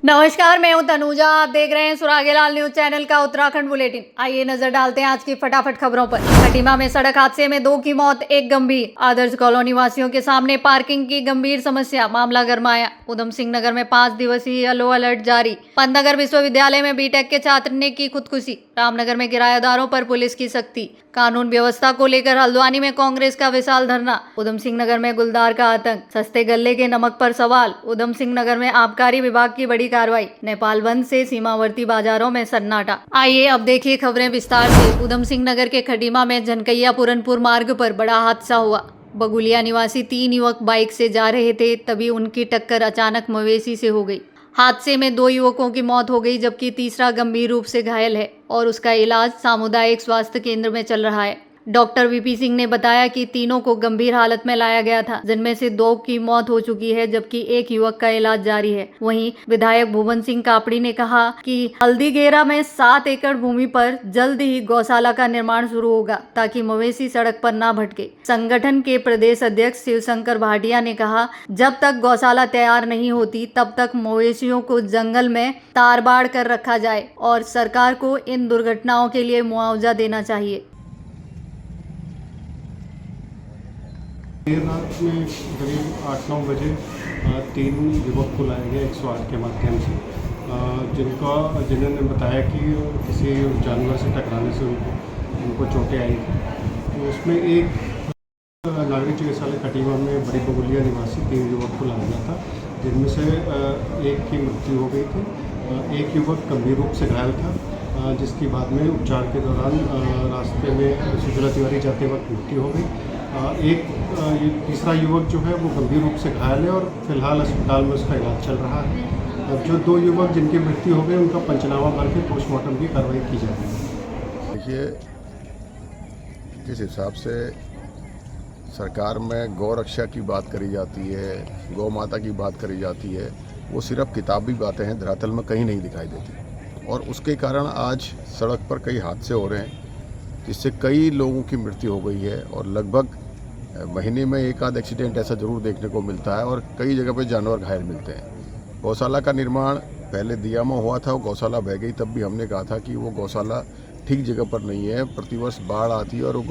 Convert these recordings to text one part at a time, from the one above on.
नमस्कार, मैं हूं तनुजा। आप देख रहे हैं सुरागेलाल न्यूज चैनल का उत्तराखंड बुलेटिन। आइए नजर डालते हैं आज की फटाफट खबरों पर। खटीमा में सड़क हादसे में 2 की मौत, 1 गंभीर। आदर्श कॉलोनी वासियों के सामने पार्किंग की गंभीर समस्या, मामला गरमाया। उधम सिंह नगर में 5 दिवसीय येलो अलर्ट जारी। पंतनगर विश्वविद्यालय में बीटेक के छात्र ने की खुदकुशी। रामनगर में किराएदारों पर पुलिस की सख्ती। कानून व्यवस्था को लेकर हल्द्वानी में कांग्रेस का विशाल धरना। उधम सिंह नगर में गुलदार का आतंक। सस्ते गल्ले के नमक पर सवाल। उधम सिंह नगर में आबकारी विभाग की बड़ी कार्रवाई। नेपाल बंद से सीमावर्ती बाजारों में सन्नाटा। आइए अब देखिए खबरें विस्तार से। उधम सिंह नगर के खटीमा में जनकैया पूरनपुर मार्ग पर बड़ा हादसा हुआ। बगुलिया निवासी 3 युवक बाइक से जा रहे थे, तभी उनकी टक्कर अचानक मवेशी से हो गई। हादसे में 2 युवकों की मौत हो गई, जबकि तीसरा गंभीर रूप से घायल है और उसका इलाज सामुदायिक स्वास्थ्य केंद्र में चल रहा है। डॉक्टर वीपी सिंह ने बताया कि तीनों को गंभीर हालत में लाया गया था, जिनमें से 2 की मौत हो चुकी है, जबकि 1 युवक का इलाज जारी है। वहीं विधायक भुवन सिंह कापड़ी ने कहा कि हल्दीगेरा में 7 एकड़ भूमि पर जल्द ही गौशाला का निर्माण शुरू होगा, ताकि मवेशी सड़क पर न भटके। संगठन के प्रदेश अध्यक्ष शिवशंकर भाटिया ने कहा, जब तक गौशाला तैयार नहीं होती तब तक मवेशियों को जंगल में तार-बाड़ कर रखा जाए और सरकार को इन दुर्घटनाओं के लिए मुआवजा देना चाहिए। देर रात में करीब 8-9 बजे 3 युवक को लाया गया 108 के माध्यम से, जिन्होंने बताया कि किसी जानवर से टकराने से उनको चोटें आई थी। तो उसमें एक नागरिक चिकित्सालय खटीमा में बड़ी बगुलिया निवासी 3 युवक को लाया गया था, जिनमें से एक की मृत्यु हो गई थी। एक युवक गंभीर रूप से घायल था, जिसकी बाद में उपचार के दौरान रास्ते में सुजला तिवारी जाते वक्त मृत्यु हो गई। एक तीसरा युवक जो है वो गंभीर रूप से घायल है और फिलहाल अस्पताल में उसका इलाज चल रहा है। अब जो 2 युवक जिनकी मृत्यु हो गई उनका पंचनामा करके पोस्टमार्टम की कार्रवाई की जाएगी। देखिए, जिस हिसाब से सरकार में गौ रक्षा की बात करी जाती है, गौ माता की बात करी जाती है, वो सिर्फ किताबी बातें हैं, धरातल में कहीं नहीं दिखाई देती। और उसके कारण आज सड़क पर कई हादसे हो रहे हैं, जिससे कई लोगों की मृत्यु हो गई है और लगभग महीने में 1 आध एक्सीडेंट ऐसा ज़रूर देखने को मिलता है और कई जगह पे जानवर घायल मिलते हैं। गौशाला का निर्माण पहले दिया में हुआ था, वो गौशाला बह गई, तब भी हमने कहा था कि वो गौशाला ठीक जगह पर नहीं है। प्रतिवर्ष बाढ़ आती है और वो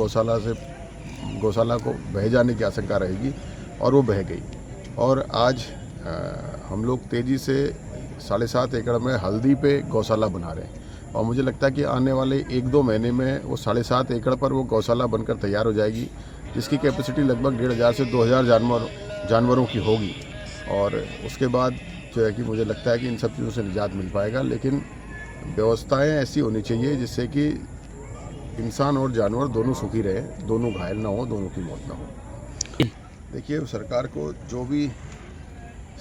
गौशाला को बह जाने की आशंका रहेगी और वो बह गई। और आज हम लोग तेज़ी से 7.5 एकड़ में हल्दी पे गौशाला बना रहे हैं और मुझे लगता है कि आने वाले 1-2 महीने में वो 7.5 एकड़ पर वो गौशाला बनकर तैयार हो जाएगी, जिसकी कैपेसिटी लगभग 1,500 से 2,000 जानवरों की होगी। और उसके बाद जो है कि मुझे लगता है कि इन सब चीज़ों से निजात मिल पाएगा, लेकिन व्यवस्थाएं ऐसी होनी चाहिए जिससे कि इंसान और जानवर दोनों सुखी रहे, दोनों घायल ना हो, दोनों की मौत ना हो। देखिए, सरकार को जो भी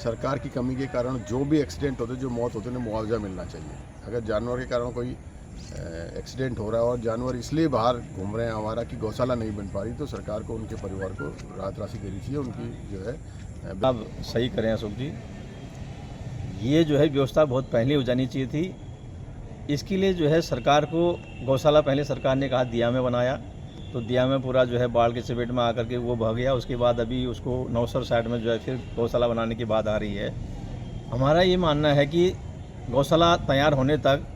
सरकार की कमी के कारण जो भी एक्सीडेंट होते, जो मौत होते हैं, मुआवजा मिलना चाहिए। अगर जानवर के कारण कोई एक्सीडेंट हो रहा है और जानवर इसलिए बाहर घूम रहे हैं हमारा कि गौशाला नहीं बन पा रही, तो सरकार को उनके परिवार को राहत राशि देनी चाहिए। उनकी जो है आप सही करें अशोक जी, ये जो है व्यवस्था बहुत पहले हो जानी चाहिए थी। इसके लिए जो है सरकार को गौशाला पहले सरकार ने कहा दिया में बनाया, तो दिया में पूरा जो है बाढ़ के चपेट में आकर के वो बह गया। उसके बाद अभी उसको नौसर साइड में जो है फिर गौशाला बनाने की बात आ रही है। हमारा ये मानना है कि गौशाला तैयार होने तक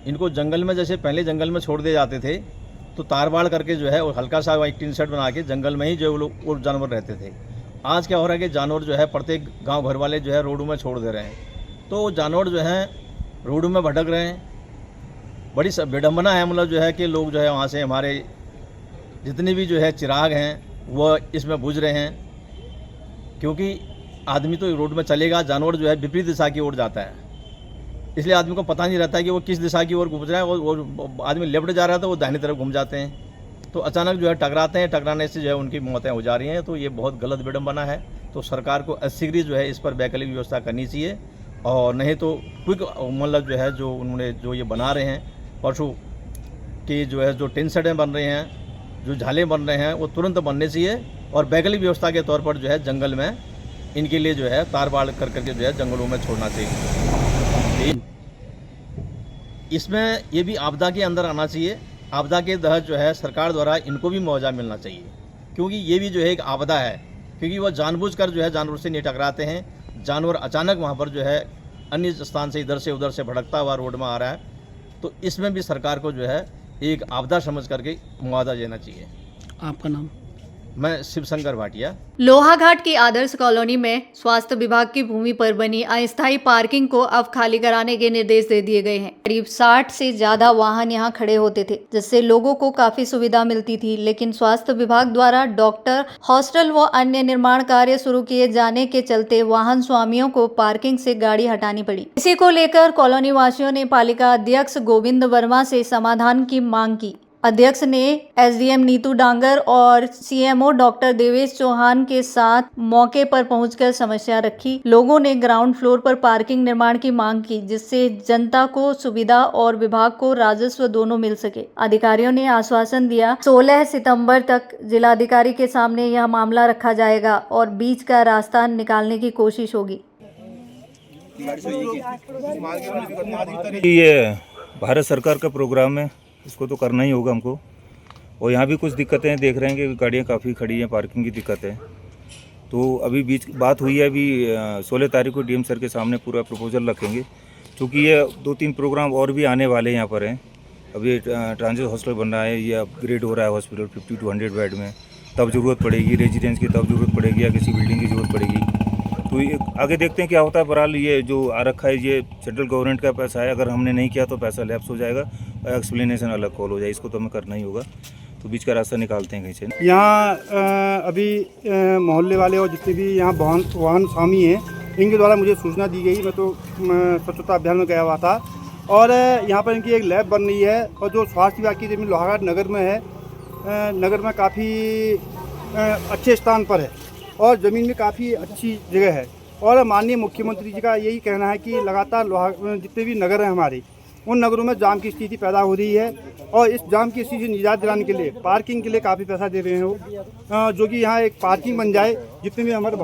इनको जंगल में, जैसे पहले जंगल में छोड़ दिए जाते थे, तो तार-बाड़ करके जो है और हल्का सा एक टीन सेट बना के जंगल में ही जो लोग वो जानवर रहते थे। आज क्या हो रहा है कि जानवर जो है प्रत्येक गांव घर वाले जो है रोडों में छोड़ दे रहे हैं, तो जानवर जो हैं रोडों में भटक रहे हैं। बड़ी विडम्बना है, मतलब जो है कि लोग जो है वहाँ से हमारे जितने भी जो है चिराग हैं वो इसमें बुझ रहे हैं, क्योंकि आदमी तो रोड में चलेगा, जानवर जो है विपरीत दिशा की ओर जाता है, इसलिए आदमी को पता नहीं रहता है कि वो किस दिशा की ओर घूम रहा है। वो आदमी लेफ्ट जा रहा है तो वो दाहिनी तरफ घूम जाते हैं, तो अचानक जो है टकराते हैं, टकराने से जो है उनकी मौतें हो जा रही हैं। तो ये बहुत गलत विडम्बना है। तो सरकार को शीघ्र जो है इस पर वैकल्पिक व्यवस्था करनी चाहिए, और नहीं तो क्विक मतलब जो है जो उन्होंने जो ये बना रहे हैं पशु की जो है जो टिन सेटें बन रहे हैं, जो झाले बन रहे हैं, वो तुरंत बनने चाहिए और वैकल्पिक व्यवस्था के तौर पर जो है जंगल में इनके लिए जो है तार-बाड़ कर करके जो है जंगलों में छोड़ना चाहिए। इसमें ये भी आपदा के अंदर आना चाहिए। आपदा के तहत जो है सरकार द्वारा इनको भी मुआवजा मिलना चाहिए, क्योंकि ये भी जो है एक आपदा है, क्योंकि वह जानबूझकर जो है जानवर से नहीं टकराते हैं। जानवर अचानक वहाँ पर जो है अन्य स्थान से इधर से उधर से भटकता हुआ रोड में आ रहा है, तो इसमें भी सरकार को जो है एक आपदा समझ करके मुआवजा देना चाहिए। आपका नाम? मैं शिवशंकर भाटिया। लोहाघाट की आदर्श कॉलोनी में स्वास्थ्य विभाग की भूमि पर बनी अस्थायी पार्किंग को अब खाली कराने के निर्देश दे दिए गए हैं। करीब 60 से ज्यादा वाहन यहां खड़े होते थे, जिससे लोगों को काफी सुविधा मिलती थी, लेकिन स्वास्थ्य विभाग द्वारा डॉक्टर, हॉस्टल व अन्य निर्माण कार्य शुरू किए जाने के चलते वाहन स्वामियों को पार्किंग से गाड़ी हटानी पड़ी। इसी को लेकर कॉलोनी वासियों ने पालिका अध्यक्ष गोविंद वर्मा से समाधान की मांग की। अध्यक्ष ने एसडीएम नीतू डांगर और सीएमओ डॉक्टर देवेश चौहान के साथ मौके पर पहुंचकर समस्या रखी। लोगों ने ग्राउंड फ्लोर पर पार्किंग निर्माण की मांग की, जिससे जनता को सुविधा और विभाग को राजस्व दोनों मिल सके। अधिकारियों ने आश्वासन दिया 16 सितंबर तक जिलाधिकारी के सामने यह मामला रखा जाएगा और बीच का रास्ता निकालने की कोशिश होगी। ये भारत सरकार का प्रोग्राम है, इसको तो करना ही होगा हमको। और यहाँ भी कुछ दिक्कतें देख रहे हैं कि गाड़ियाँ काफ़ी खड़ी हैं, पार्किंग की दिक्कत है। तो अभी बीच बात हुई है, अभी 16 तारीख को डीएम सर के सामने पूरा प्रपोजल रखेंगे, क्योंकि ये 2-3 प्रोग्राम और भी आने वाले यहाँ पर हैं। अभी ट्रांजिट हॉस्टल बन रहा है, ये अपग्रेड हो रहा है हॉस्पिटल 50 to 100 बेड में। तब ज़रूरत पड़ेगी रेजिडेंस की, तब ज़रूरत पड़ेगी या किसी बिल्डिंग की ज़रूरत पड़ेगी। तो ये आगे देखते हैं क्या होता है। बहरहाल ये जो आ रखा है ये सेंट्रल गवर्नमेंट का पैसा है, अगर हमने नहीं किया तो पैसा लैप्स हो जाएगा, एक्सप्लेनेशन अलग कॉल हो जाए, इसको तो हमें करना ही होगा। तो बीच का रास्ता निकालते हैं कहीं से। यहाँ अभी मोहल्ले वाले और जितने भी यहाँ वाहन स्वामी हैं, इनके द्वारा मुझे सूचना दी गई। मैं तो स्वच्छता अभियान में गया हुआ था और यहाँ पर इनकी एक लैब बन रही है और जो स्वास्थ्य विभाग की ज़मीन लोहाघाट नगर में है, नगर में काफ़ी अच्छे स्थान पर है और ज़मीन में काफ़ी अच्छी जगह है। और माननीय मुख्यमंत्री जी का यही कहना है कि लगातार जितने भी नगर हैं हमारे, उन नगरों में जाम की स्थिति पैदा हो रही है और इस जाम की स्थिति से निजात दिलाने के लिए पार्किंग के लिए काफ़ी पैसा दे रहे हैं वो, जो कि यहाँ एक पार्किंग बन जाए। जितने भी हमारे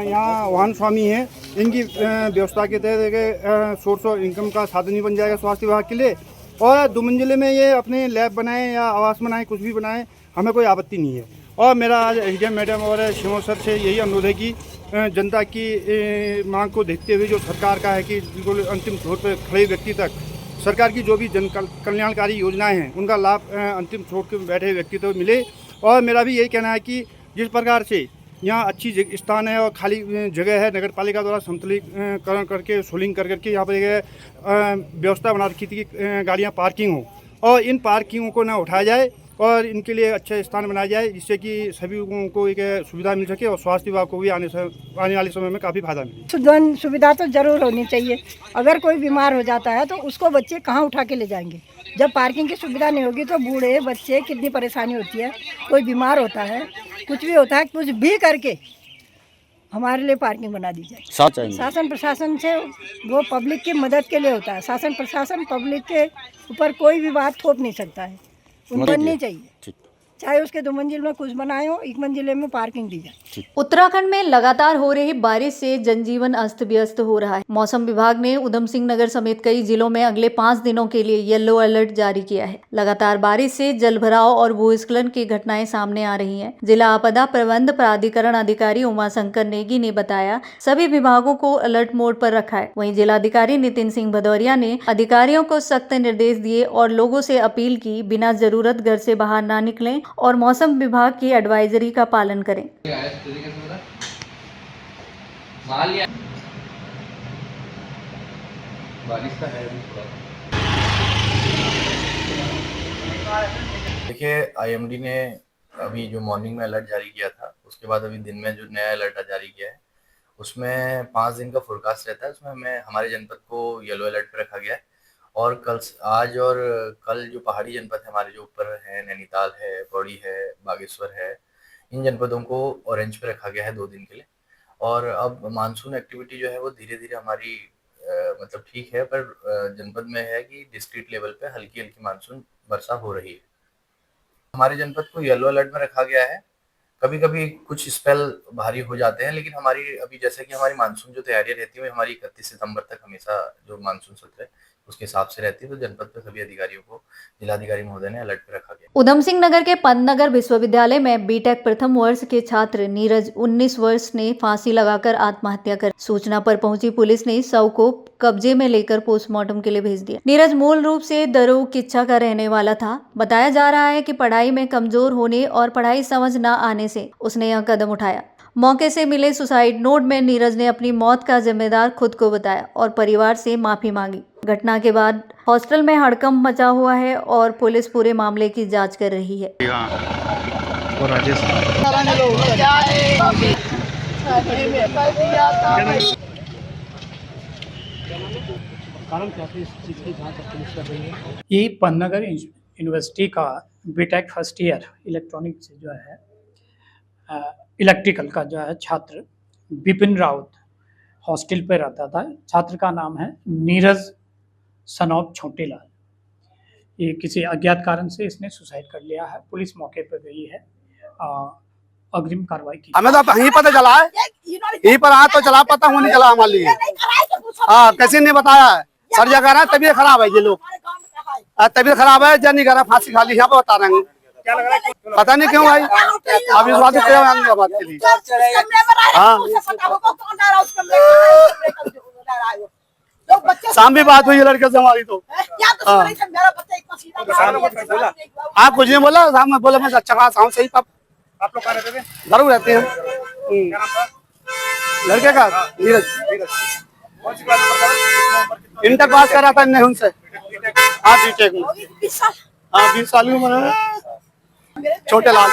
यहाँ वाहन स्वामी हैं, इनकी व्यवस्था के तहत एक सोर्स ऑफ इनकम का साधन ही बन जाएगा स्वास्थ्य विभाग के लिए। और 2 मंजिले में ये अपने लैब बनाएं या आवास बनाएं, कुछ भी बनाएं, हमें कोई आपत्ति नहीं है। और मेरा आज एसडीएम मैडम और शिवो सर से यही अनुरोध है कि जनता की मांग को देखते हुए जो सरकार का है कि बिल्कुल अंतिम छोर पर खड़े व्यक्ति तक सरकार की जो भी जन कल्याणकारी योजनाएं हैं उनका लाभ अंतिम छोर पर बैठे व्यक्ति तक मिले। और मेरा भी यही कहना है कि जिस प्रकार से यहाँ अच्छी स्थान है और खाली जगह है, नगर पालिका द्वारा समतलीकरण करके सोलिंग करके यहाँ पर एक व्यवस्था बना रखी थी कि गाड़ियाँ पार्किंग हो, और इन पार्किंगों को ना उठाया जाए और इनके लिए अच्छा स्थान बनाया जाए, जिससे कि सभी लोगों को एक सुविधा मिल सके और स्वास्थ्य विभाग को भी आने वाले समय में काफ़ी फायदा मिले। सुविधा तो जरूर होनी चाहिए। अगर कोई बीमार हो जाता है तो उसको बच्चे कहाँ उठा के ले जाएंगे? जब पार्किंग की सुविधा नहीं होगी तो बूढ़े बच्चे कितनी परेशानी होती है। कोई बीमार होता है, कुछ भी होता है, कुछ भी करके हमारे लिए पार्किंग बना दी जाए। शासन प्रशासन से वो पब्लिक की मदद के लिए होता है। शासन प्रशासन पब्लिक के ऊपर कोई भी बात थोप नहीं सकता है, बननी चाहिए। चाहे उसके 2 मंजिल में कुछ बनाए हो, 1 मंजिले में पार्किंग दी जाए। उत्तराखंड में लगातार हो रही बारिश से जनजीवन अस्त व्यस्त हो रहा है। मौसम विभाग ने उधम सिंह नगर समेत कई जिलों में अगले 5 दिनों के लिए येलो अलर्ट जारी किया है। लगातार बारिश से जलभराव और भूस्खलन की घटनाएं सामने आ रही हैं। जिला आपदा प्रबंध प्राधिकरण अधिकारी उमाशंकर नेगी ने बताया सभी विभागों को अलर्ट मोड पर रखा है। वहीं जिलाधिकारी नितिन सिंह भदौरिया ने अधिकारियों को सख्त निर्देश दिए और लोगों से अपील की बिना जरूरत घर से बाहर ना निकलें और मौसम विभाग की एडवाइजरी का पालन करें। देखिए, आईएमडी ने अभी जो मॉर्निंग में अलर्ट जारी किया था, उसके बाद अभी दिन में जो नया अलर्ट जारी किया है उसमें 5 दिन का फोरकास्ट रहता है। उसमें हमारे जनपद को येलो अलर्ट पे रखा गया है और आज और कल जो पहाड़ी जनपद है हमारे जो ऊपर है, नैनीताल है, पौड़ी है, बागेश्वर है, इन जनपदों को ऑरेंज पे रखा गया है 2 दिन के लिए। और अब मानसून एक्टिविटी जो है वो धीरे धीरे हमारी मतलब ठीक है, पर जनपद में है कि डिस्ट्रिक्ट लेवल पे हल्की हल्की मानसून वर्षा हो रही है। हमारे जनपद को येलो अलर्ट में रखा गया है। कभी कभी कुछ स्पेल भारी हो जाते हैं, लेकिन हमारी अभी जैसे कि हमारी मानसून जो तैयारियां रहती है हमारी 31 सितंबर तक हमेशा जो मानसून सत्र है उसके हिसाब से रहती है। तो जनपद के सभी अधिकारियों को जिलाधिकारी महोदय ने अलर्ट पे रखा गया। उधम सिंह नगर के पंतनगर विश्वविद्यालय में बीटेक प्रथम वर्ष के छात्र नीरज 19 वर्ष ने फांसी लगाकर आत्महत्या कर। सूचना पर पहुंची पुलिस ने शव को कब्जे में लेकर पोस्टमार्टम के लिए भेज दिया। नीरज मूल रूप से दरोग किच्छा का रहने वाला था। बताया जा रहा है कि पढ़ाई में कमजोर होने और पढ़ाई समझ न आने से उसने यह कदम उठाया। मौके से मिले सुसाइड नोट में नीरज ने अपनी मौत का जिम्मेदार खुद को बताया और परिवार से माफी मांगी। घटना के बाद हॉस्टल में हड़कंप मचा हुआ है और पुलिस पूरे मामले की जांच कर रही है। ये पंतनगर यूनिवर्सिटी का बीटेक फर्स्ट ईयर इलेक्ट्रॉनिक से जो है इलेक्ट्रिकल का जो है छात्र विपिन राउत हॉस्टल पे रहता था। छात्र का नाम है नीरज सनौब छोटेलाल। ये किसी अज्ञात कारण से इसने सुसाइड कर लिया है। पुलिस मौके पर गई है, अग्रिम कार्रवाई की। हमें तो यही पता चला है, यही पर आ तो चला, पता हुआ नहीं चला हमारे लिए। हाँ, किसी ने बताया है। सर जगह रहा है, तबीयत खराब है, ये लोग तबीयत खराब है, जन नहीं कर रहा, फांसी खा ली। यहाँ पे बता रहे हैं, पता नहीं क्यों भाई। अभी इस बात बात के लिए शाम भी बात हुई है लड़के से हमारी। तो आप कुछ नहीं बोला, शाम में बोला मैं अच्छा खास हूँ। सही आप लोग कहाँ रहते थे? जरूर रहते हैं। लड़के का नीरज इंटर पास कर रहा था नहीं उनसे। हाँ बीटेक में, हाँ 20 साल की उम्र है। छोटेलाल।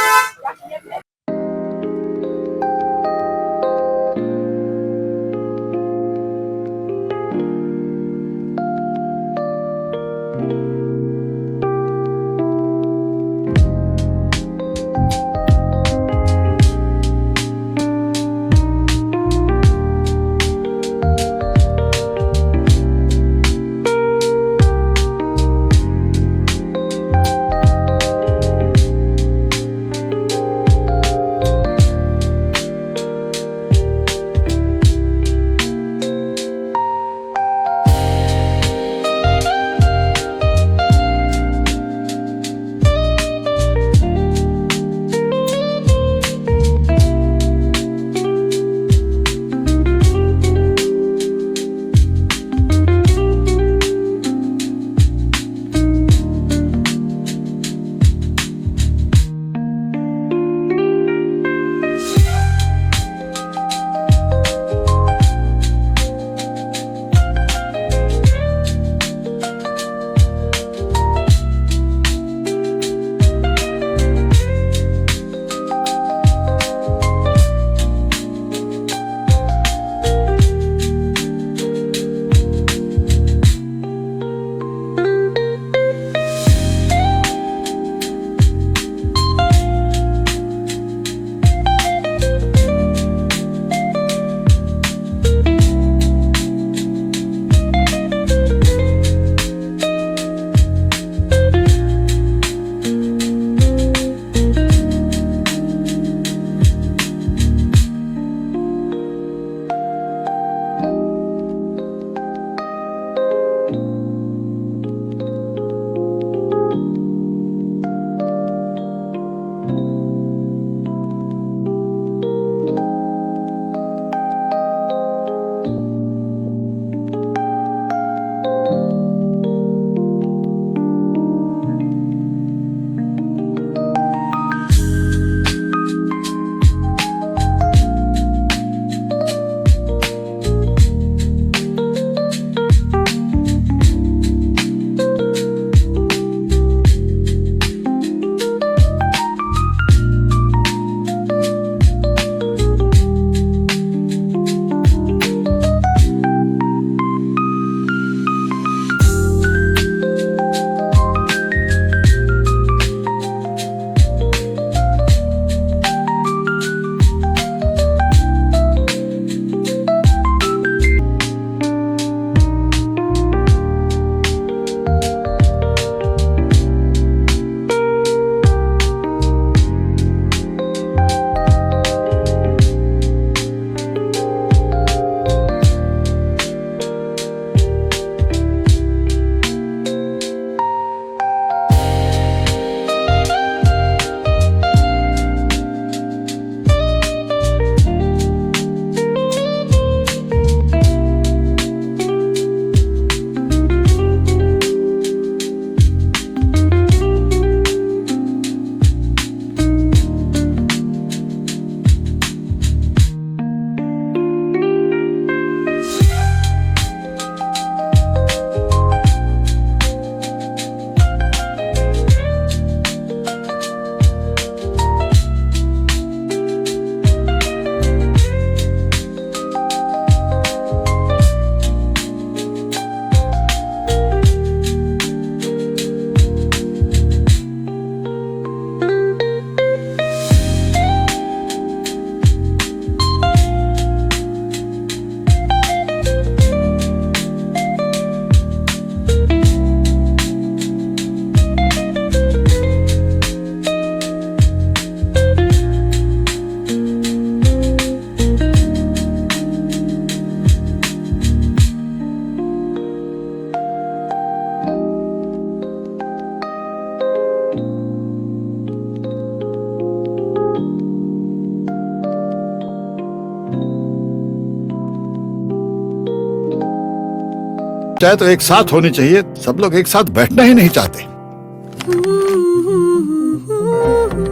चाहे तो एक साथ होनी चाहिए, सब लोग एक साथ बैठना ही नहीं चाहते।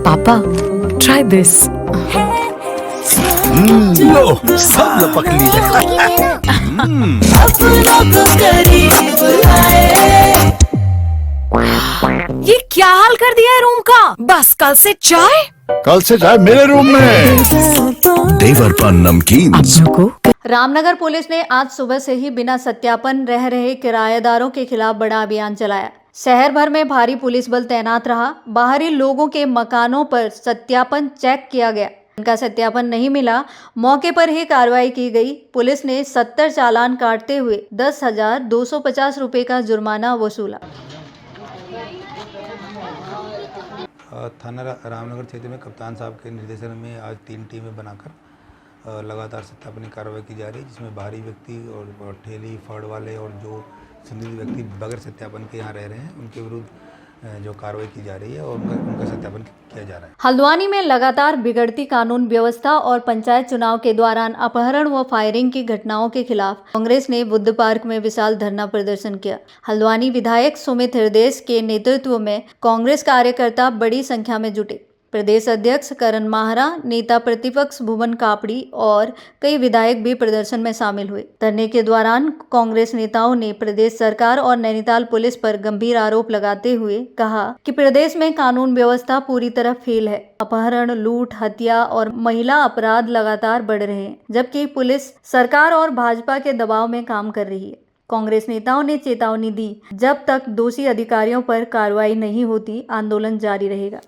पापा, try this. लो, सब लपक लिए। ये क्या हाल कर दिया है रूम का? बस कल से चाय? कल से चाय मेरे रूम में। देवर पान नमकीन। अपनों को रामनगर पुलिस ने आज सुबह से ही बिना सत्यापन रह रहे किराएदारों के खिलाफ बड़ा अभियान चलाया। शहर भर में भारी पुलिस बल तैनात रहा। बाहरी लोगों के मकानों पर सत्यापन चेक किया गया। इनका सत्यापन नहीं मिला, मौके पर ही कार्रवाई की गई। पुलिस ने 70 चालान काटते हुए 10,250 रुपए का जुर्माना वसूला। थाना रामनगर क्षेत्र में कप्तान साहब के निर्देशन में आज 3 टीमें बनाकर लगातार सत्यापन की कार्रवाई की जा रही है, जिसमें बाहरी व्यक्ति और ठेली फड़ वाले और जो संदिग्ध व्यक्ति बगैर सत्यापन के यहाँ रह रहे हैं उनके विरुद्ध जो कार्रवाई की जा रही है और उनका सत्यापन किया जा रहा है। हल्द्वानी में लगातार बिगड़ती कानून व्यवस्था और पंचायत चुनाव के दौरान अपहरण व फायरिंग की घटनाओं के खिलाफ कांग्रेस ने बुद्ध पार्क में विशाल धरना प्रदर्शन किया। हल्द्वानी विधायक सुमित हृदय के नेतृत्व में कांग्रेस कार्यकर्ता बड़ी संख्या में जुटे। प्रदेश अध्यक्ष करण माहरा, नेता प्रतिपक्ष भुवन कापड़ी और कई विधायक भी प्रदर्शन में शामिल हुए। धरने के दौरान कांग्रेस नेताओं ने प्रदेश सरकार और नैनीताल पुलिस पर गंभीर आरोप लगाते हुए कहा कि प्रदेश में कानून व्यवस्था पूरी तरह फेल है। अपहरण, लूट, हत्या और महिला अपराध लगातार बढ़ रहे हैं, जबकि पुलिस सरकार और भाजपा के दबाव में काम कर रही है। कांग्रेस नेताओं ने चेतावनी दी, जब तक दोषी अधिकारियों पर कार्रवाई नहीं होती आंदोलन जारी रहेगा।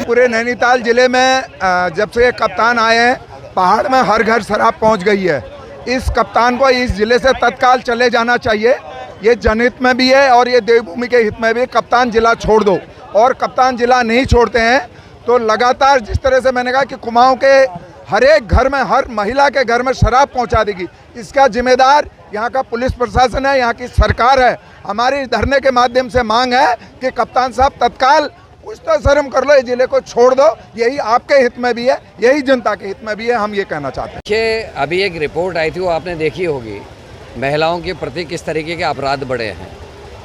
पूरे नैनीताल जिले में जब से कप्तान आए हैं, पहाड़ में हर घर शराब पहुंच गई है। इस कप्तान को इस जिले से तत्काल चले जाना चाहिए। ये जनहित में भी है और ये देवभूमि के हित में भी। कप्तान जिला छोड़ दो, और कप्तान जिला नहीं छोड़ते हैं तो लगातार जिस तरह से मैंने कहा कि कुमाऊं के हर एक घर में, हर महिला के घर में शराब पहुंचा देगी, इसका जिम्मेदार यहाँ का पुलिस प्रशासन है, यहाँ की सरकार है। हमारी धरने के माध्यम से मांग है कि कप्तान साहब तत्काल कुछ तो शर्म कर लो, इस जिले को छोड़ दो। यही आपके हित में भी है, यही जनता के हित में भी है, हम ये कहना चाहते हैं। देखिए, अभी एक रिपोर्ट आई थी, वो आपने देखी होगी, महिलाओं के प्रति किस तरीके के अपराध बढ़े हैं।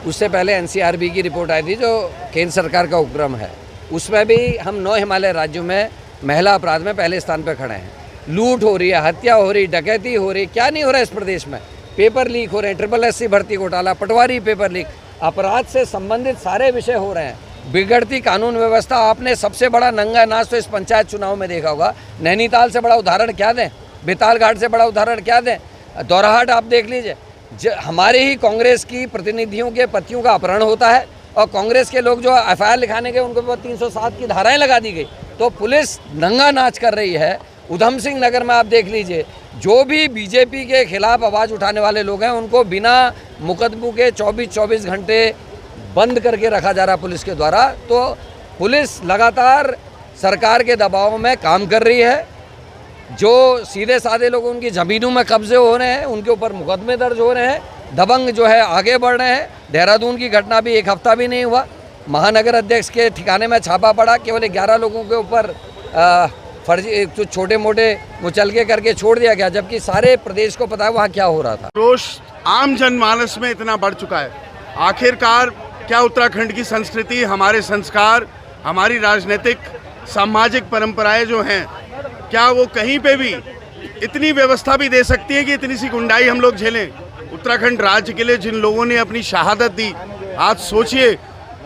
उससे पहले NCRB की रिपोर्ट आई थी, जो केंद्र सरकार का उपक्रम है। उसमें भी हम 9 हिमालय राज्यों में महिला अपराध में पहले स्थान पर खड़े हैं। लूट हो रही है, हत्या हो रही, डकैती हो रही, क्या नहीं हो रहा है इस प्रदेश में। पेपर लीक हो रहे हैं, SSC भर्ती घोटाला, पटवारी पेपर लीक, अपराध से संबंधित सारे विषय हो रहे हैं। बिगड़ती कानून व्यवस्था, आपने सबसे बड़ा नंगा नाच तो इस पंचायत चुनाव में देखा होगा। नैनीताल से बड़ा उदाहरण क्या दें, बेतालघाट से बड़ा उदाहरण क्या दें, दौराहाट आप देख लीजिए। हमारे ही कांग्रेस की प्रतिनिधियों के पतियों का अपहरण होता है और कांग्रेस के लोग जो FIR लिखाने गए उनके ऊपर 307 की धाराएं लगा दी गई। तो पुलिस नंगा नाच कर रही है। उधम सिंह नगर में आप देख लीजिए, जो भी बीजेपी के खिलाफ आवाज़ उठाने वाले लोग हैं उनको बिना मुकदमों के 24 घंटे बंद करके रखा जा रहा पुलिस के द्वारा। तो पुलिस लगातार सरकार के दबाव में काम कर रही है। जो सीधे साधे लोग, उनकी ज़मीनों में कब्जे हो रहे हैं, उनके ऊपर मुकदमे दर्ज हो रहे हैं। दबंग जो है आगे बढ़ रहे हैं। देहरादून की घटना भी 1 हफ्ता भी नहीं हुआ, महानगर अध्यक्ष के ठिकाने में छापा पड़ा, केवल 11 लोगों के ऊपर फर्जी जो छोटे मोटे मुचलके करके छोड़ दिया गया, जबकि सारे प्रदेश को पता है वहाँ क्या हो रहा था। रोष आम जनमानस में इतना बढ़ चुका है। आखिरकार क्या उत्तराखंड की संस्कृति, हमारे संस्कार, हमारी राजनीतिक सामाजिक परंपराएं जो हैं, क्या वो कहीं पे भी इतनी व्यवस्था भी दे सकती है कि इतनी सी गुंडाई हम लोग झेलें? उत्तराखंड राज्य के लिए जिन लोगों ने अपनी शहादत दी, आज सोचिए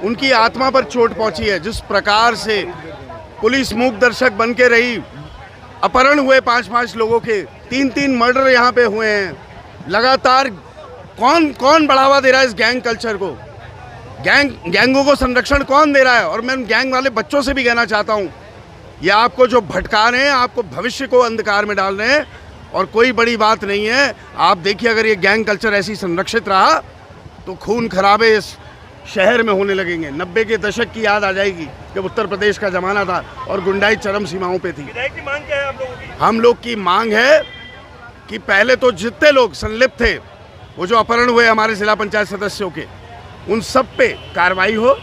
उनकी आत्मा पर चोट पहुंची है। जिस प्रकार से पुलिस मूक दर्शक बन के रही, अपहरण हुए 5-5 लोगों के, 3-3 मर्डर यहाँ पे हुए हैं। लगातार कौन बढ़ावा दे रहा है इस गैंग कल्चर को? गैंगों को संरक्षण कौन दे रहा है? और मैं गैंग वाले बच्चों से भी कहना चाहता हूँ, ये आपको जो भटका रहे हैं, आपको भविष्य को अंधकार में डाल रहे हैं, और कोई बड़ी बात नहीं है। आप देखिए, अगर ये गैंग कल्चर ऐसी संरक्षित रहा तो खून खराबे इस शहर में होने लगेंगे। 90 के दशक की याद आ जाएगी, जब उत्तर प्रदेश का जमाना था और गुंडाई चरम सीमाओं पे थी। हम लोग की मांग है कि पहले तो जितने लोग संलिप्त थे, वो जो अपहरण हुए हमारे जिला पंचायत सदस्यों के, उन सब पे कार्रवाई हो।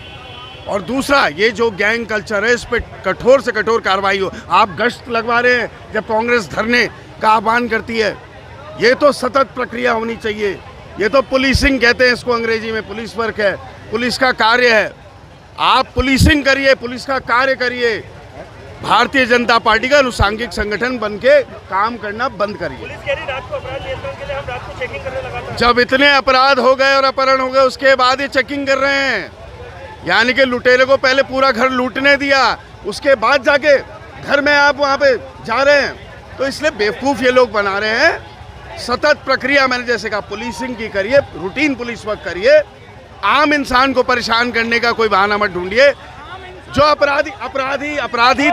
और दूसरा, ये जो गैंग कल्चर है इस पर कठोर से कठोर कार्रवाई हो। आप गश्त लगवा रहे हैं जब कांग्रेस धरने का आह्वान करती है, ये तो सतत प्रक्रिया होनी चाहिए। ये तो पुलिसिंग कहते हैं इसको, अंग्रेजी में पुलिस वर्क है, पुलिस का कार्य है। आप पुलिसिंग करिए, पुलिस का कार्य करिए। भारतीय जनता पार्टी का अनुसांगिक संगठन बन के काम करना बंद करिए। जब इतने अपराध हो गए और अपहरण हो गए उसके बाद ये चेकिंग कर रहे हैं, यानी कि लुटेरे को पहले पूरा घर लूटने दिया, उसके बाद जाके घर में आप वहाँ पे जा रहे हैं। तो इसलिए बेवकूफ़ ये लोग बना रहे हैं। सतत प्रक्रिया, मैंने जैसे कहा, पुलिसिंग की करिए, रूटीन पुलिस वर्क करिए। आम इंसान को परेशान करने का कोई बहाना मत ढूंढिए। जो अपराधी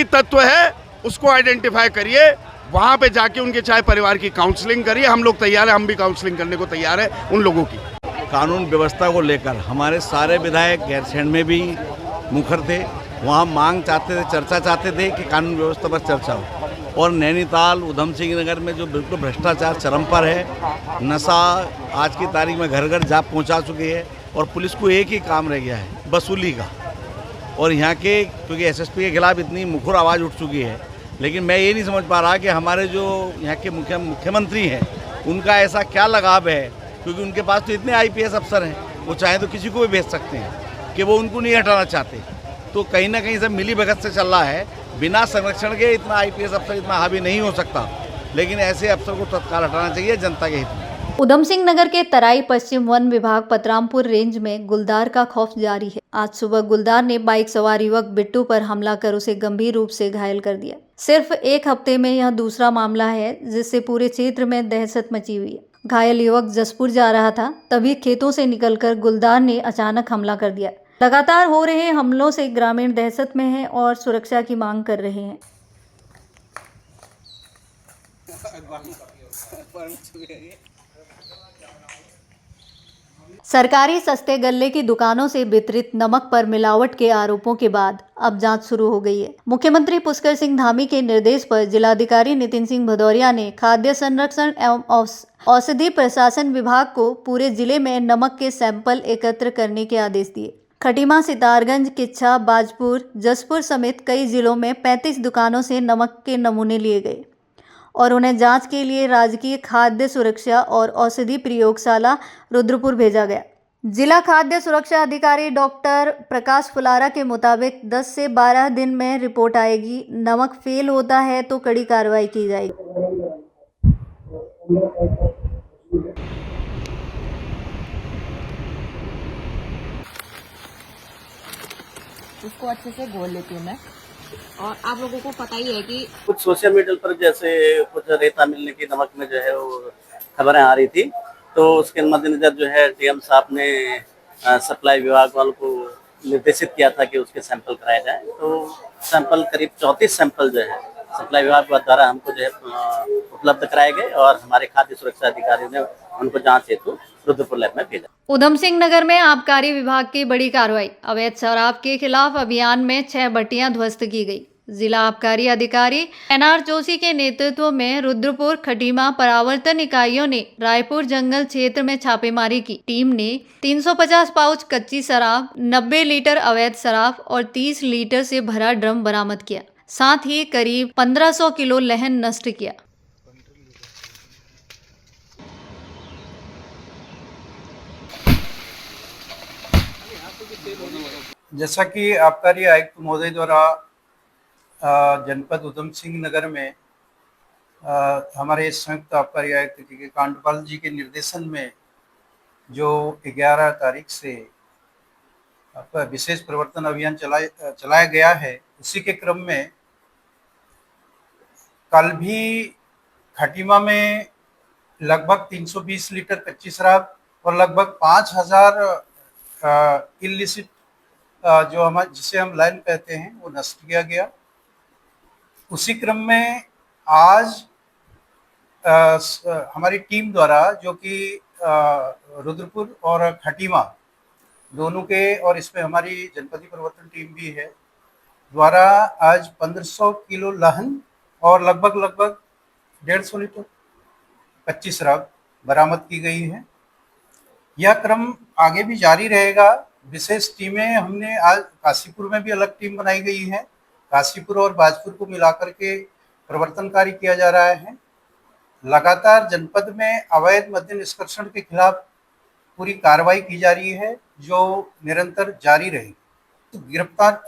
तत्व है उसको आइडेंटिफाई करिए, वहाँ पे जाके उनके चाहे परिवार की काउंसलिंग करिए। हम लोग तैयार हैं, हम भी काउंसलिंग करने को तैयार हैं उन लोगों की। कानून व्यवस्था को लेकर हमारे सारे विधायक गैरसैंण में भी मुखर थे। वहाँ मांग चाहते थे, चर्चा चाहते थे कि कानून व्यवस्था पर चर्चा हो। और नैनीताल, उधम सिंह नगर में जो बिल्कुल भ्रष्टाचार चरम पर है, नशा आज की तारीख में घर घर जा पहुँचा चुकी है और पुलिस को एक ही काम रह गया है, वसूली का। और यहाँ के, क्योंकि एसएसपी के खिलाफ इतनी मुखर आवाज़ उठ चुकी है, लेकिन मैं ये नहीं समझ पा रहा कि हमारे जो यहाँ के मुख्यमंत्री हैं उनका ऐसा क्या लगाव है, क्योंकि उनके पास तो इतने आईपीएस अफसर हैं, वो चाहे तो किसी को भी भेज सकते हैं, कि वो उनको नहीं हटाना चाहते। तो कहीं ना कहीं सब मिली भगत से चल रहा है। बिना संरक्षण के इतना आईपीएस अफसर इतना हावी नहीं हो सकता, लेकिन ऐसे अफसर को तत्काल हटाना चाहिए जनता के हित में। उधम सिंह नगर के तराई पश्चिम वन विभाग पतरामपुर रेंज में गुलदार का खौफ जारी है। आज सुबह गुलदार ने बाइक सवार युवक बिट्टू पर हमला कर उसे गंभीर रूप से घायल कर दिया। सिर्फ एक हफ्ते में यह दूसरा मामला है जिससे पूरे क्षेत्र में दहशत मची हुई है। घायल युवक जसपुर जा रहा था, तभी खेतों से निकलकर गुलदार ने अचानक हमला कर दिया। लगातार हो रहे हमलों से ग्रामीण दहशत में हैं और सुरक्षा की मांग कर रहे हैं। सरकारी सस्ते गल्ले की दुकानों से वितरित नमक पर मिलावट के आरोपों के बाद अब जांच शुरू हो गई है। मुख्यमंत्री पुष्कर सिंह धामी के निर्देश पर जिलाधिकारी नितिन सिंह भदौरिया ने खाद्य संरक्षण एवं औषधि प्रशासन विभाग को पूरे जिले में नमक के सैंपल एकत्र करने के आदेश दिए। खटीमा, सितारगंज, किच्छा, बाजपुर, जसपुर समेत कई जिलों में 35 दुकानों से नमक के नमूने लिए गए और उन्हें जांच के लिए राजकीय खाद्य सुरक्षा और औषधि प्रयोगशाला रुद्रपुर भेजा गया। जिला खाद्य सुरक्षा अधिकारी डॉक्टर प्रकाश फुलारा के मुताबिक 10 से 12 दिन में रिपोर्ट आएगी। नमक फेल होता है तो कड़ी कार्रवाई की जाएगी। उसको अच्छे से घोल लेती हूँ मैं। और आप लोगों को पता ही है कि कुछ सोशल मीडिया पर जैसे कुछ रेता मिलने की नमक में जो है वो खबरें आ रही थी, तो उसके मद्देनजर जो है डीएम साहब ने सप्लाई विभाग वालों को निर्देशित किया था कि उसके सैंपल कराए जाएं। तो सैंपल करीब 34 सैंपल जो है सप्लाई विभाग द्वारा हमको जो है उपलब्ध कराए गए और हमारे खाद्य सुरक्षा अधिकारियों ने उनको जांच हेतु रुद्रपुर लैब में भेजा। उधम सिंह नगर में आबकारी विभाग की बड़ी कार्रवाई। अवैध शराब के खिलाफ अभियान में 6 भट्टियां ध्वस्त की गई। जिला आबकारी अधिकारी एनआर जोशी के नेतृत्व में रुद्रपुर, खटीमा परावर्तन इकाइयों ने रायपुर जंगल क्षेत्र में छापेमारी की। टीम ने 350 पाउच कच्ची शराब, 90 लीटर अवैध शराब और 30 लीटर से भरा ड्रम बरामद किया। साथ ही करीब 1500 किलो लहन नष्ट किया। जैसा कि आबकारी आयुक्त महोदय द्वारा जनपद उधम सिंह नगर में हमारे संयुक्त आबकारी आयुक्त के कांडपाल जी के निर्देशन में जो 11 तारीख से विशेष प्रवर्तन अभियान चलाया गया है, उसी के क्रम में कल भी खटीमा में लगभग 320 लीटर कच्ची शराब और लगभग 5000 इल्लिसिट जो जिसे हम लाइन कहते हैं वो नष्ट किया गया। उसी क्रम में आज हमारी टीम द्वारा जो कि रुद्रपुर और खटीमा दोनों के और इसमें हमारी जनपदी प्रवर्तन टीम भी है द्वारा आज 1500 किलो लहन और लगभग 150 लीटर कच्ची शराब बरामद की गई है। यह क्रम आगे भी जारी रहेगा। विशेष टीमें हमने आज काशीपुर में भी अलग टीम बनाई गई है। काशीपुर और बाजपुर को मिलाकर के प्रवर्तनकारी किया जा रहा है। लगातार जनपद में अवैध मद्य निष्कर्षण के खिलाफ पूरी कार्रवाई की जा रही है, जो निरंतर जारी रहेगी। तो गिरफ्तार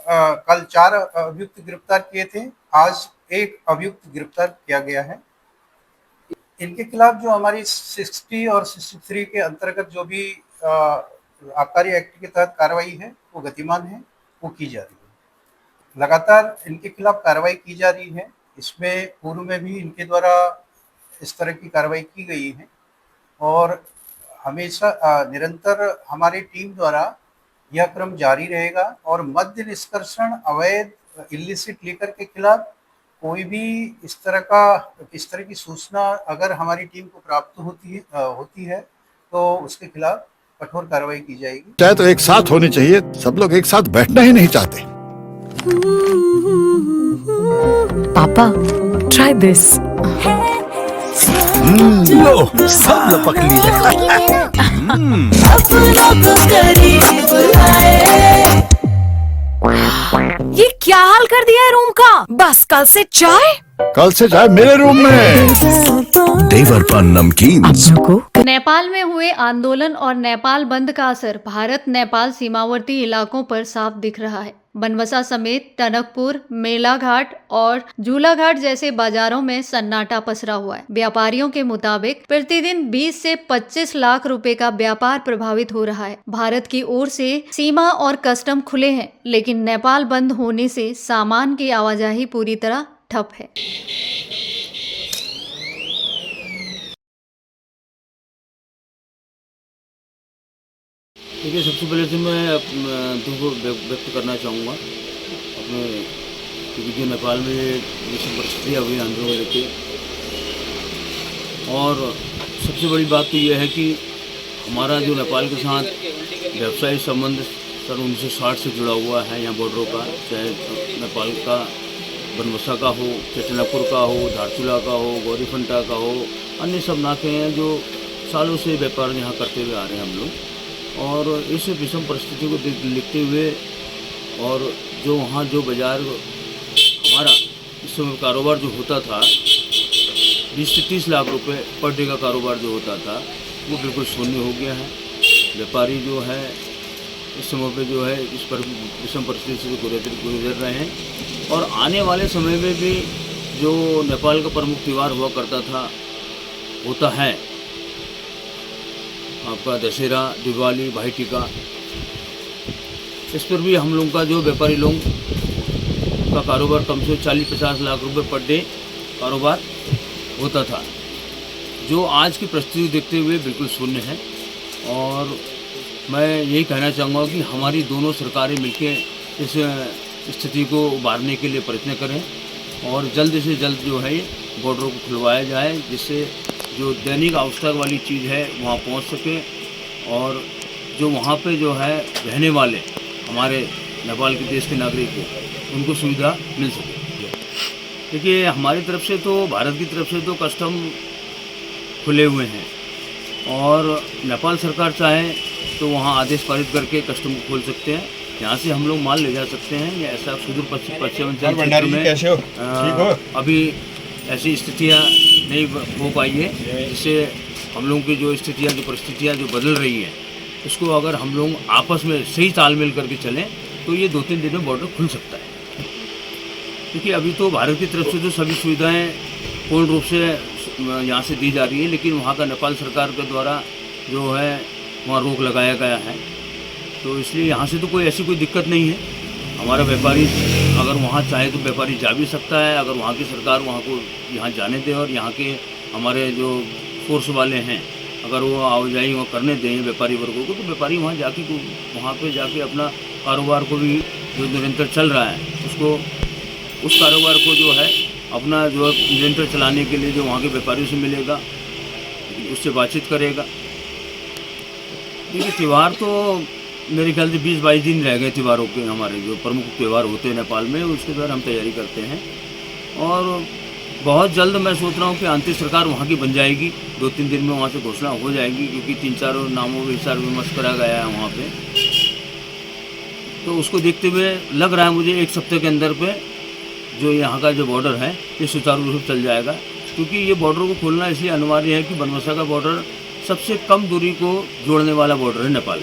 कल 4 अभियुक्त गिरफ्तार किए थे, आज एक अभियुक्त गिरफ्तार किया गया है। इनके खिलाफ जो हमारी 60 और 63 के अंतर्गत जो भी आबकारी एक्ट के तहत कार्रवाई है वो गतिमान है, वो की जा रही है। लगातार इनके खिलाफ कार्रवाई की जा रही है। इसमें पूर्व में भी इनके द्वारा इस तरह की कार्रवाई की गई है और हमेशा निरंतर हमारी टीम द्वारा यह क्रम जारी रहेगा। और मद्य निष्कर्षण, अवैध इलिसिट लेकर के खिलाफ कोई भी इस तरह की सूचना अगर हमारी टीम को प्राप्त होती है तो उसके खिलाफ कठोर कार्रवाई की जाएगी। चाहे तो एक साथ होनी चाहिए, सब लोग एक साथ बैठना ही नहीं चाहते। पापा, ट्राई दिस। लो, सब लपक लिए। ये क्या हाल कर दिया है रूम का? बस कल से चाय मेरे रूम में। देवर पान नमकीन। नेपाल में हुए आंदोलन और नेपाल बंद का असर भारत नेपाल सीमावर्ती इलाकों पर साफ दिख रहा है। बनबसा समेत टनकपुर, मेलाघाट और झूलाघाट जैसे बाजारों में सन्नाटा पसरा हुआ है। व्यापारियों के मुताबिक प्रतिदिन 20 से 25 लाख रुपए का व्यापार प्रभावित हो रहा है। भारत की ओर से सीमा और कस्टम खुले हैं, लेकिन नेपाल बंद होने से सामान की आवाजाही पूरी तरह ठप है। देखिए, सबसे पहले तो मैं दुख व्यक्त करना चाहूँगा अपने, क्योंकि जो नेपाल में ये सब परिस्थितियाँ हुई आंदोलन को लेकर, और सबसे बड़ी बात तो ये है कि हमारा जो नेपाल के साथ व्यवसायिक संबंध सन 1960 से जुड़ा हुआ है यहाँ बॉर्डरों का, चाहे नेपाल का बनबसा का हो, चाहे टनकपुर का हो, धारचूला का हो, गौरीफंटा का हो, अन्य सब नाके हैं जो सालों से व्यापार यहाँ करते हुए आ रहे हैं हम लोग। और इस विषम परिस्थिति को देखते हुए और जो वहाँ जो बाज़ार हमारा इस समय कारोबार जो होता था 20 से 30 लाख रुपए पर डे का कारोबार जो होता था वो बिल्कुल शून्य हो गया है। व्यापारी जो है इस समय पे जो है इस पर विषम परिस्थिति से गुजर रहे हैं। और आने वाले समय में भी जो नेपाल का प्रमुख त्यौहार हुआ करता था, होता है आपका दशहरा, दिवाली, भाई टीका, इस पर भी हम लोग का जो व्यापारी लोग का कारोबार कम से 40-50 लाख रुपए पर डे कारोबार होता था, जो आज की परिस्थिति देखते हुए बिल्कुल शून्य है। और मैं यही कहना चाहूँगा कि हमारी दोनों सरकारें मिलकर इस स्थिति को उबारने के लिए प्रयत्न करें और जल्द से जल्द जो है बॉर्डरों को खुलवाया जाए, जिससे जो दैनिक आवश्यक वाली चीज़ है वहाँ पहुँच सके और जो वहाँ पे जो है रहने वाले हमारे नेपाल के देश के नागरिक को उनको सुविधा मिल सके। देखिए, हमारी तरफ से तो, भारत की तरफ से तो कस्टम खुले हुए हैं और नेपाल सरकार चाहे तो वहाँ आदेश पारित करके कस्टम को खोल सकते हैं। यहाँ से हम लोग माल ले जा सकते हैं। या ऐसा सुदूर पश्चिमांचल क्षेत्र में अभी ऐसी स्थितियाँ नहीं हो पाई है, जिससे हम लोगों की जो स्थितियाँ, जो परिस्थितियाँ जो बदल रही हैं, उसको अगर हम लोग आपस में सही तालमेल करके चलें तो ये 2-3 दिन में बॉर्डर खुल सकता है। क्योंकि अभी तो भारत की तरफ से तो सभी सुविधाएं पूर्ण रूप से यहाँ से दी जा रही है, लेकिन वहाँ का नेपाल सरकार के द्वारा जो है वहाँ रोक लगाया गया है। तो इसलिए यहाँ से तो कोई ऐसी कोई दिक्कत नहीं है। हमारा व्यापारी अगर वहाँ चाहे तो व्यापारी जा भी सकता है, अगर वहाँ की सरकार वहाँ को यहाँ जाने दे और यहाँ के हमारे जो फोर्स वाले हैं अगर वो आवाजाही वहाँ करने दें व्यापारी वर्गों को, तो व्यापारी वहाँ जाके वहाँ पे जाके अपना कारोबार को भी जो निरंतर चल रहा है उसको, उस कारोबार को जो है अपना जो निरंतर चलाने के लिए जो वहाँ के व्यापारियों से मिलेगा उससे बातचीत करेगा। देखिए, त्यौहार तो मेरे ख्याल से 20-22 दिन रह गए त्योहारों के, हमारे जो प्रमुख त्यौहार होते हैं नेपाल में, उसके द्वारा हम तैयारी करते हैं। और बहुत जल्द मैं सोच रहा हूँ कि आंतरिक सरकार वहाँ की बन जाएगी, 2-3 दिन में वहाँ से घोषणा हो जाएगी, क्योंकि 3-4 नामों के विचार विमर्श करा गया है वहाँ पे। तो उसको देखते हुए लग रहा है मुझे 1 सप्ताह के अंदर पे जो यहाँ का जो बॉर्डर है ये सुचारू रूप से चल जाएगा, क्योंकि ये बॉर्डर को खोलना इसलिए अनिवार्य है कि बनबसा का बॉर्डर सबसे कम दूरी को जोड़ने वाला बॉर्डर है नेपाल।